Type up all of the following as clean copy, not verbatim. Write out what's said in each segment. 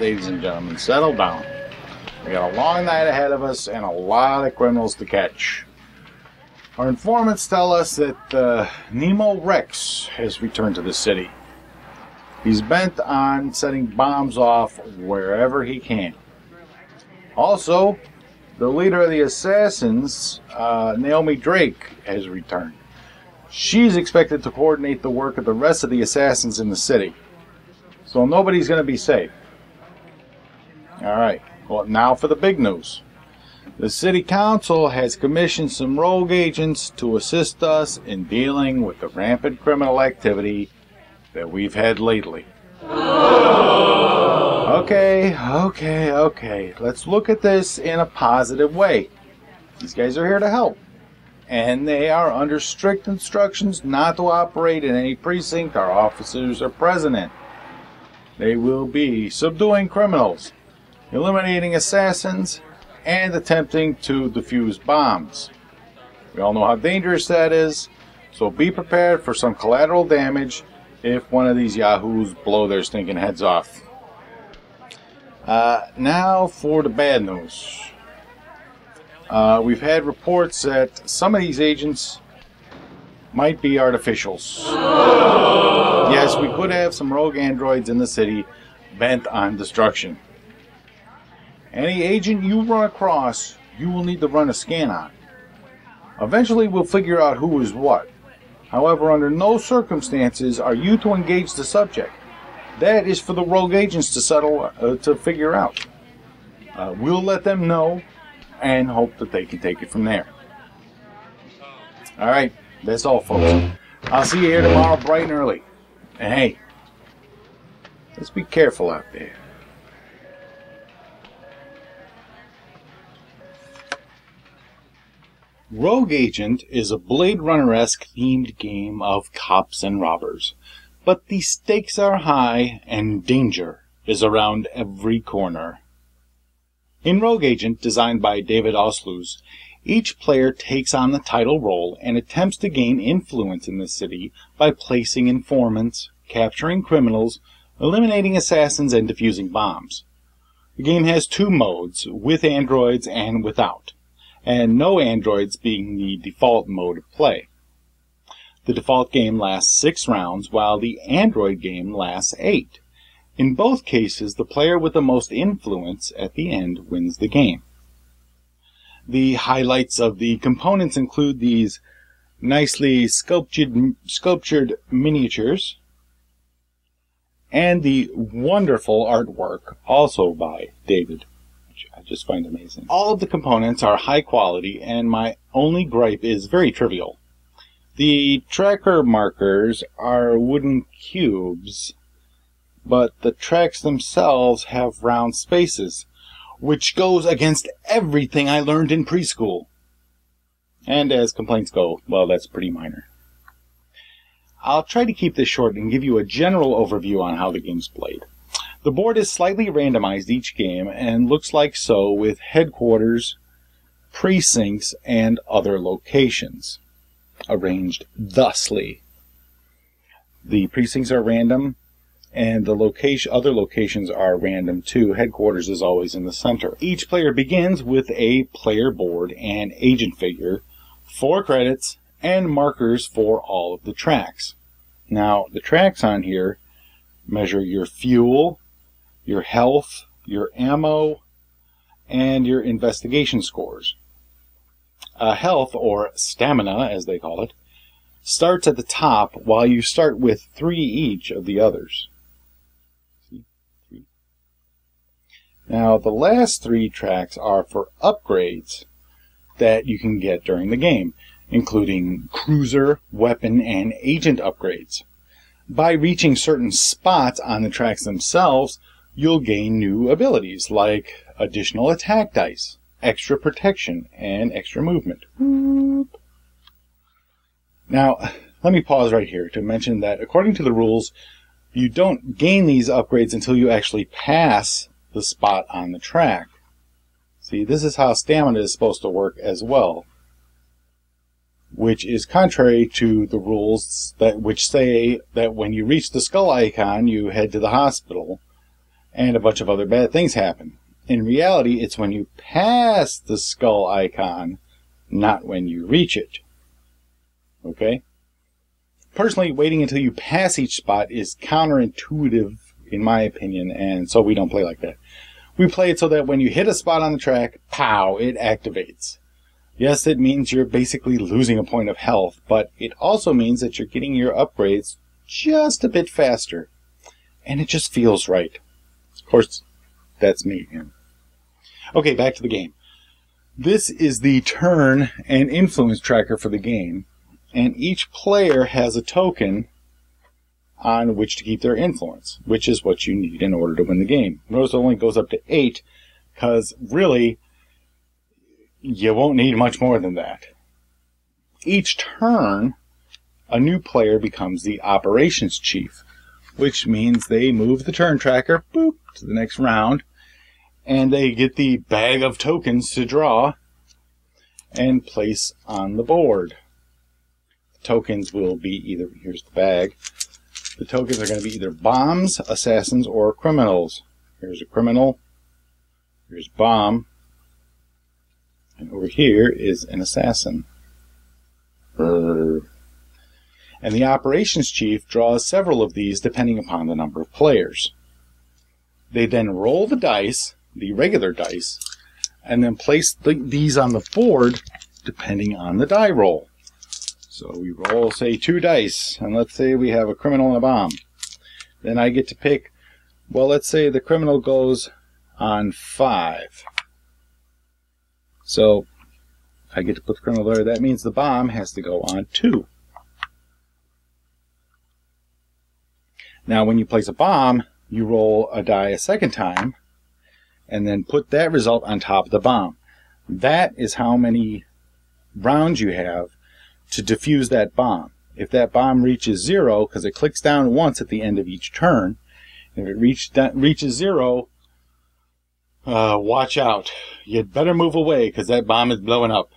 ladies and gentlemen. Settle down. We got a long night ahead of us and a lot of criminals to catch. Our informants tell us that Nemo Rex has returned to the city. He's bent on setting bombs off wherever he can. Also, the leader of the assassins, Naomi Drake, has returned. She's expected to coordinate the work of the rest of the assassins in the city. So nobody's going to be safe. Alright, well, now for the big news. The city council has commissioned some rogue agents to assist us in dealing with the rampant criminal activity that we've had lately. Okay. Let's look at this in a positive way. These guys are here to help. And they are under strict instructions not to operate in any precinct our officers are present in. They will be subduing criminals, eliminating assassins, and attempting to defuse bombs. We all know how dangerous that is, so be prepared for some collateral damage if one of these yahoos blow their stinking heads off. Now for the bad news. We've had reports that some of these agents might be artificials. Yes, we could have some rogue androids in the city bent on destruction. Any agent you run across, you will need to run a scan on. Eventually we'll figure out who is what. However, under no circumstances are you to engage the subject. That is for the rogue agents to figure out. We'll let them know and hope that they can take it from there. Alright, that's all, folks. I'll see you here tomorrow bright and early. And hey, let's be careful out there. Rogue Agent is a Blade Runner-esque themed game of cops and robbers, but the stakes are high and danger is around every corner. In Rogue Agent, designed by David Osluz, each player takes on the title role and attempts to gain influence in the city by placing informants, capturing criminals, eliminating assassins, and defusing bombs. The game has two modes, with androids and without, and no androids being the default mode of play. The default game lasts 6 rounds, while the android game lasts 8. In both cases, the player with the most influence at the end wins the game. The highlights of the components include these nicely sculptured miniatures and the wonderful artwork, also by David, which I just find amazing. All of the components are high quality, and my only gripe is very trivial. The tracker markers are wooden cubes, but the tracks themselves have round spaces, which goes against everything I learned in preschool. And as complaints go, well, that's pretty minor. I'll try to keep this short and give you a general overview on how the game's played. The board is slightly randomized each game and looks like so with headquarters, precincts, and other locations, arranged thusly. The precincts are random, and the other locations are random too. Headquarters is always in the center. Each player begins with a player board and agent figure, 4 credits, and markers for all of the tracks. Now, the tracks on here measure your fuel, your health, your ammo, and your investigation scores. Health, or stamina as they call it, starts at the top, while you start with 3 each of the others. Now, the last 3 tracks are for upgrades that you can get during the game, including cruiser, weapon, and agent upgrades. By reaching certain spots on the tracks themselves, you'll gain new abilities like additional attack dice, extra protection, and extra movement. Now, let me pause right here to mention that according to the rules, you don't gain these upgrades until you actually pass the spot on the track. See, this is how stamina is supposed to work as well, which is contrary to the rules which say that when you reach the skull icon, you head to the hospital, and a bunch of other bad things happen. In reality, it's when you pass the skull icon, not when you reach it. Okay? Personally, waiting until you pass each spot is counterintuitive, in my opinion, and so we don't play like that. We play it so that when you hit a spot on the track, pow, it activates. Yes, it means you're basically losing a point of health, but it also means that you're getting your upgrades just a bit faster. And it just feels right. Of course, that's me. Okay, back to the game. This is the turn and influence tracker for the game, and each player has a token on which to keep their influence, which is what you need in order to win the game. Notice it only goes up to 8, because really, you won't need much more than that. Each turn, a new player becomes the operations chief, which means they move the turn tracker, boop, to the next round, and they get the bag of tokens to draw and place on the board. The tokens will be either, here's the bag, the tokens are going to be either bombs, assassins, or criminals. Here's a criminal, here's a bomb, and over here is an assassin. And the operations chief draws several of these depending upon the number of players. They then roll the dice, the regular dice, and then place these on the board depending on the die roll. So we roll, say, 2 dice, and let's say we have a criminal and a bomb. Then I get to pick, well, let's say the criminal goes on 5. So I get to put the criminal there. That means the bomb has to go on 2. Now, when you place a bomb, you roll a die a second time, and then put that result on top of the bomb. That is how many rounds you have to defuse that bomb. If that bomb reaches 0, because it clicks down once at the end of each turn, if it reaches 0, watch out. You'd better move away, because that bomb is blowing up.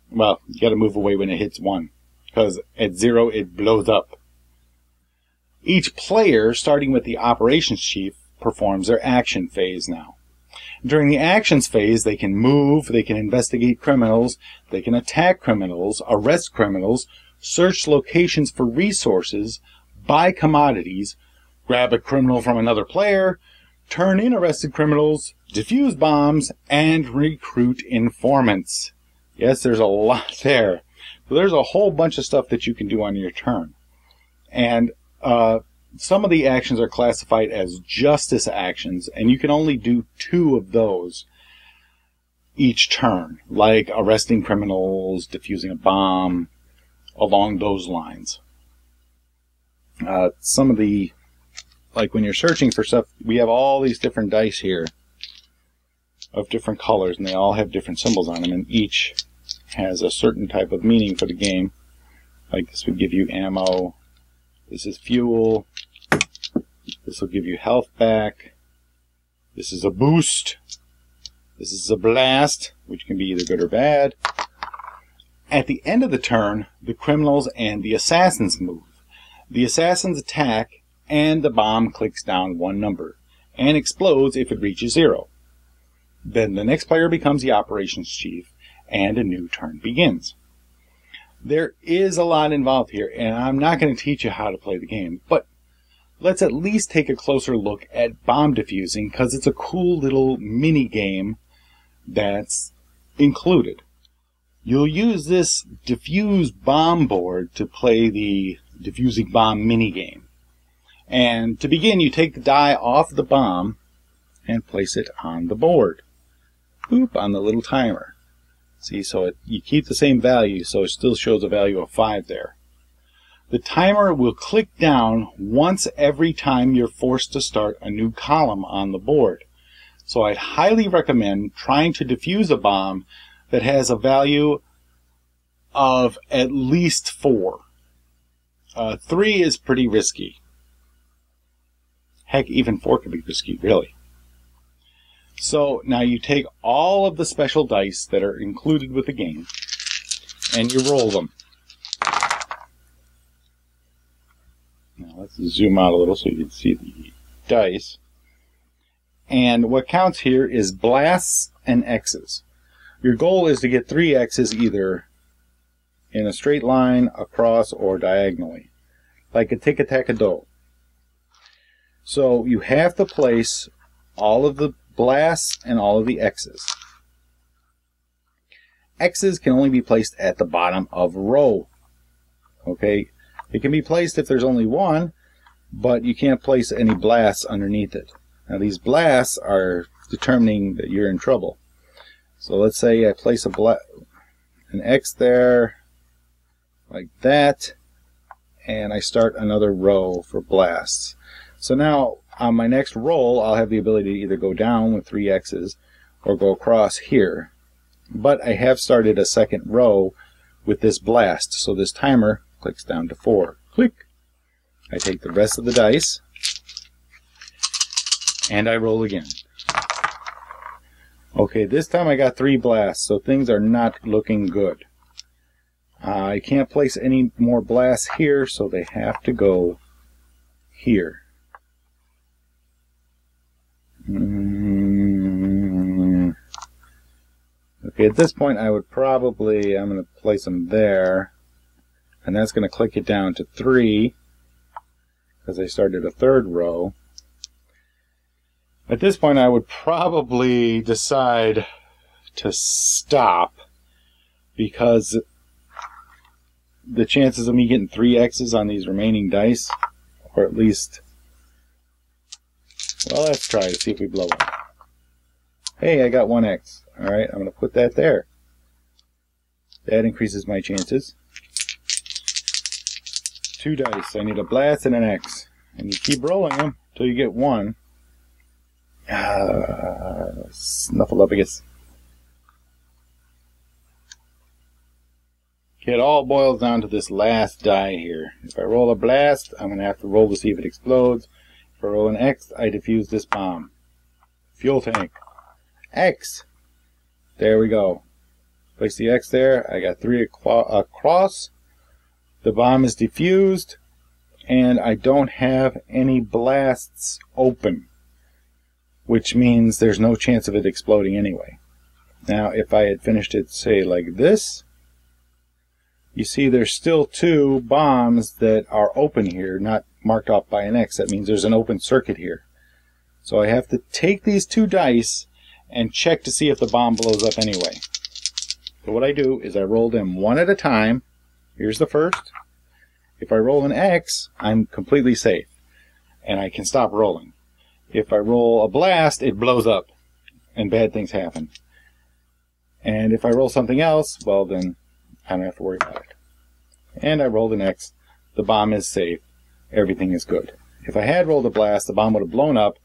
Well, you got to move away when it hits 1, because at 0 it blows up. Each player, starting with the operations chief, performs their action phase now. During the actions phase, they can move, they can investigate criminals, they can attack criminals, arrest criminals, search locations for resources, buy commodities, grab a criminal from another player, turn in arrested criminals, defuse bombs, and recruit informants. Yes, there's a lot there. So there's a whole bunch of stuff that you can do on your turn. And some of the actions are classified as justice actions, and you can only do 2 of those each turn, like arresting criminals, defusing a bomb, along those lines. Some of the, like when you're searching for stuff, we have all these different dice here of different colors, and they all have different symbols on them, and each has a certain type of meaning for the game. Like this would give you ammo. This is fuel. This will give you health back. This is a boost. This is a blast, which can be either good or bad. At the end of the turn, the criminals and the assassins move. The assassins attack, and the bomb clicks down 1 number, and explodes if it reaches 0. Then the next player becomes the operations chief, and a new turn begins. There is a lot involved here, and I'm not going to teach you how to play the game, but let's at least take a closer look at bomb defusing, because it's a cool little mini game that's included. You'll use this diffuse bomb board to play the diffusing bomb mini game. And to begin, you take the die off the bomb and place it on the board. Boop, on the little timer. See, so you keep the same value, so it still shows a value of 5 there. The timer will click down once every time you're forced to start a new column on the board. So I'd highly recommend trying to defuse a bomb that has a value of at least 4. 3 is pretty risky. Heck, even 4 could be risky, really. So now you take all of the special dice that are included with the game, and you roll them. Now let's zoom out a little so you can see the dice. And what counts here is blasts and X's. Your goal is to get 3 X's either in a straight line, across, or diagonally, like a tic-a-tac-a-toe. So you have to place all of the blasts and all of the X's. X's can only be placed at the bottom of row. Okay, it can be placed if there's only one, but you can't place any blasts underneath it. Now these blasts are determining that you're in trouble. So let's say I place an X there, like that, and I start another row for blasts. So now on my next roll, I'll have the ability to either go down with 3 X's or go across here. But I have started a second row with this blast, so this timer clicks down to 4. Click. I take the rest of the dice and I roll again. Okay, this time I got 3 blasts, so things are not looking good. I can't place any more blasts here, so they have to go here. Okay, at this point I'm going to place them there, and that's going to click it down to 3, because I started a third row. At this point I would probably decide to stop, because the chances of me getting 3 X's on these remaining dice, or at least, well, let's try to see if we blow up. Hey, I got 1 X. Alright, I'm going to put that there. That increases my chances. 2 dice. I need a blast and an X. And you keep rolling them until you get 1. Snuffleupagus. Okay, it all boils down to this last die here. If I roll a blast, I'm going to have to roll to see if it explodes. If I roll an X, I defuse this bomb. Fuel tank. X. There we go. Place the X there. I got 3 across. The bomb is defused. And I don't have any blasts open, which means there's no chance of it exploding anyway. Now, if I had finished it, say, like this, you see there's still 2 bombs that are open here, not marked off by an X. That means there's an open circuit here. So I have to take these 2 dice and check to see if the bomb blows up anyway. So what I do is I roll them one at a time. Here's the first. If I roll an X, I'm completely safe, and I can stop rolling. If I roll a blast, it blows up, and bad things happen. And if I roll something else, well then, I don't have to worry about it. And I rolled an X. The bomb is safe. Everything is good. If I had rolled a blast, the bomb would have blown up.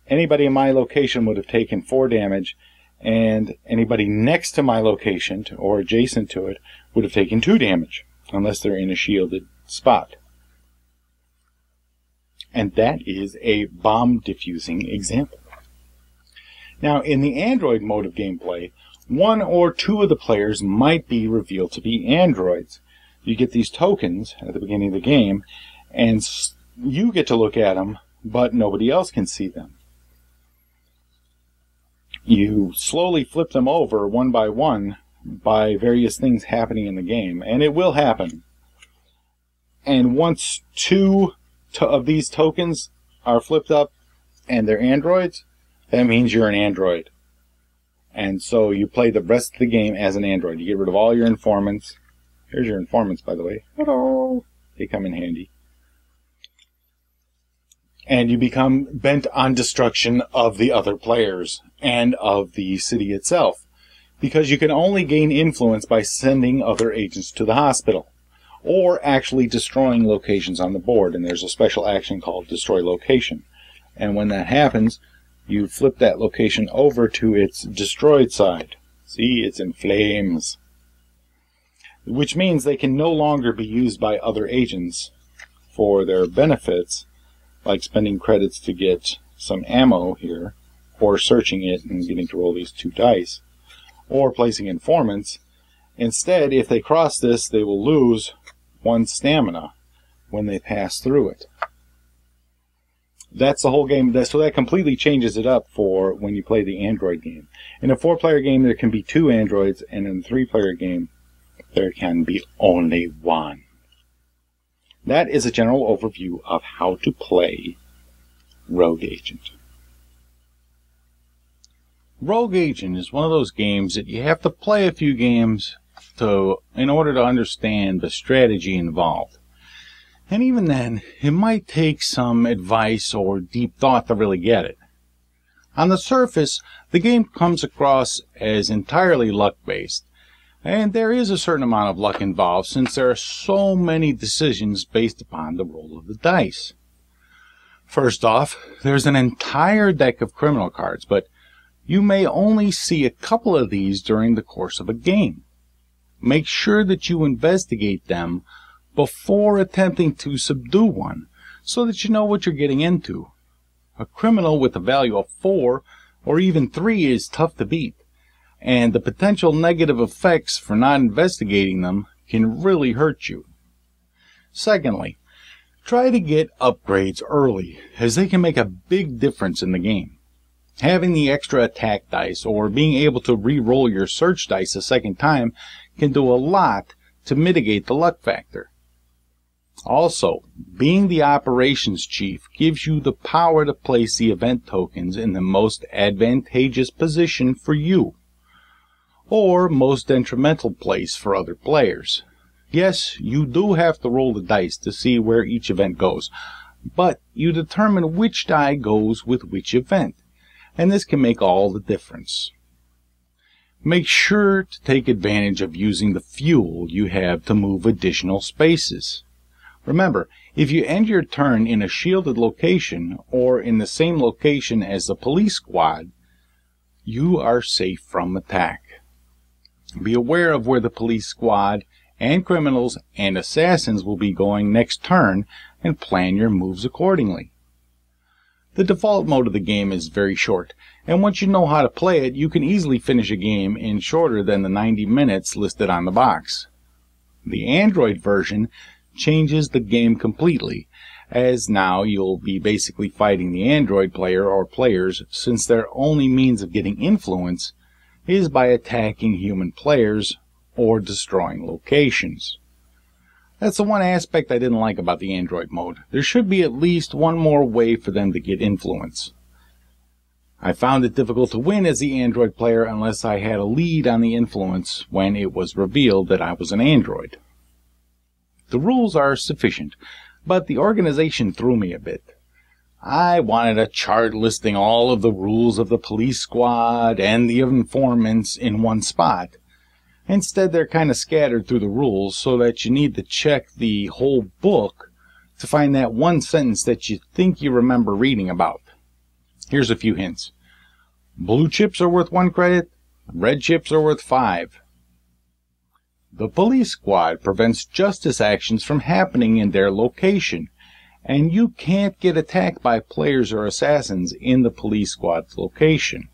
Anybody in my location would have taken 4 damage, and anybody next to my location, or adjacent to it, would have taken 2 damage, unless they're in a shielded spot. And that is a bomb diffusing example. Now, in the Android mode of gameplay, 1 or 2 of the players might be revealed to be androids. You get these tokens at the beginning of the game, and you get to look at them, but nobody else can see them. You slowly flip them over one by one by various things happening in the game, and it will happen. And once 2 of these tokens are flipped up and they're androids, that means you're an android. And so you play the rest of the game as an android. You get rid of all your informants. Here's your informants, by the way. Hello! They come in handy. And you become bent on destruction of the other players and of the city itself, because you can only gain influence by sending other agents to the hospital, or actually destroying locations on the board. And there's a special action called Destroy Location. And when that happens, you flip that location over to its destroyed side. See, it's in flames. Which means they can no longer be used by other agents for their benefits, like spending credits to get some ammo here, or searching it and getting to roll these 2 dice, or placing informants. Instead, if they cross this, they will lose 1 stamina when they pass through it. That's the whole game. So that completely changes it up for when you play the Android game. In a 4-player game, there can be 2 androids, and in a 3-player game, there can be only 1. That is a general overview of how to play Rogue Agent. Rogue Agent is one of those games that you have to play a few games in order to understand the strategy involved. And even then, it might take some advice or deep thought to really get it. On the surface, the game comes across as entirely luck-based, and there is a certain amount of luck involved since there are so many decisions based upon the roll of the dice. First off, there's an entire deck of criminal cards, but you may only see a couple of these during the course of a game. Make sure that you investigate them before attempting to subdue one, so that you know what you're getting into. A criminal with a value of 4 or even 3 is tough to beat, and the potential negative effects for not investigating them can really hurt you. Secondly, try to get upgrades early, as they can make a big difference in the game. Having the extra attack dice or being able to re-roll your search dice a second time can do a lot to mitigate the luck factor. Also, being the operations chief gives you the power to place the event tokens in the most advantageous position for you, or most detrimental place for other players. Yes, you do have to roll the dice to see where each event goes, but you determine which die goes with which event, and this can make all the difference. Make sure to take advantage of using the fuel you have to move additional spaces. Remember, if you end your turn in a shielded location or in the same location as the police squad, you are safe from attack. Be aware of where the police squad and criminals and assassins will be going next turn and plan your moves accordingly. The default mode of the game is very short, and once you know how to play it, you can easily finish a game in shorter than the 90 minutes listed on the box. The Android version changes the game completely, as now you'll be basically fighting the Android player or players, since their only means of getting influence is by attacking human players or destroying locations. That's the one aspect I didn't like about the Android mode. There should be at least one more way for them to get influence. I found it difficult to win as the Android player unless I had a lead on the influence when it was revealed that I was an Android. The rules are sufficient, but the organization threw me a bit. I wanted a chart listing all of the rules of the police squad and the informants in one spot. Instead, they're kind of scattered through the rules so that you need to check the whole book to find that one sentence that you think you remember reading about. Here's a few hints. Blue chips are worth 1 credit, red chips are worth 5. The police squad prevents justice actions from happening in their location, and you can't get attacked by players or assassins in the police squad's location.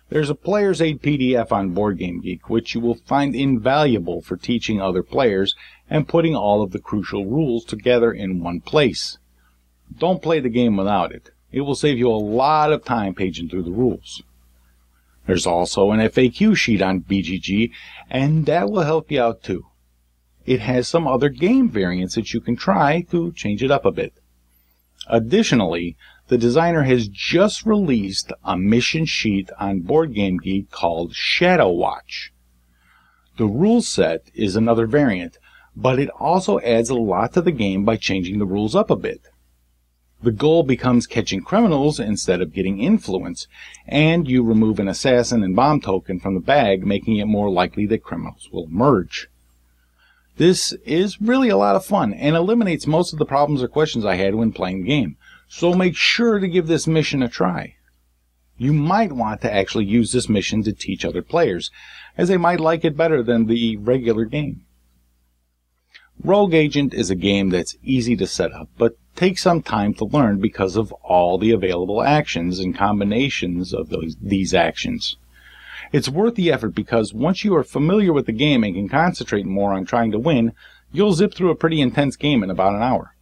There's a Player's Aid PDF on BoardGameGeek, which you will find invaluable for teaching other players and putting all of the crucial rules together in one place. Don't play the game without it. It will save you a lot of time paging through the rules. There's also an FAQ sheet on BGG, and that will help you out too. It has some other game variants that you can try to change it up a bit. Additionally, the designer has just released a mission sheet on BoardGameGeek called Shadow Watch. The rule set is another variant, but it also adds a lot to the game by changing the rules up a bit. The goal becomes catching criminals instead of getting influence, and you remove an assassin and bomb token from the bag, making it more likely that criminals will emerge. This is really a lot of fun and eliminates most of the problems or questions I had when playing the game, so make sure to give this mission a try. You might want to actually use this mission to teach other players, as they might like it better than the regular game. Rogue Agent is a game that's easy to set up, but takes some time to learn because of all the available actions and combinations of these actions. It's worth the effort because once you are familiar with the game and can concentrate more on trying to win, you'll zip through a pretty intense game in about an hour.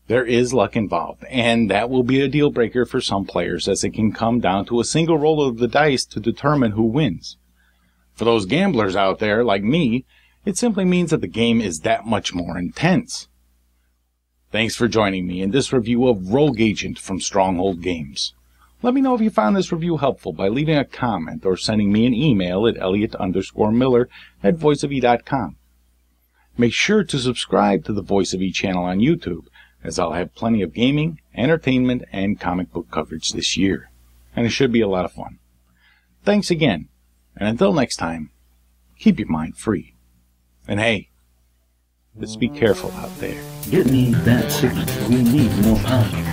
There is luck involved, and that will be a deal breaker for some players, as it can come down to a single roll of the dice to determine who wins. For those gamblers out there like me, it simply means that the game is that much more intense. Thanks for joining me in this review of Rogue Agent from Stronghold Games. Let me know if you found this review helpful by leaving a comment or sending me an email at elliot_miller@voiceofe.com. Make sure to subscribe to the Voice of E channel on YouTube, as I'll have plenty of gaming, entertainment, and comic book coverage this year, and it should be a lot of fun. Thanks again, and until next time, keep your mind free. And hey, let's be careful out there. Get me that signal. We need more power.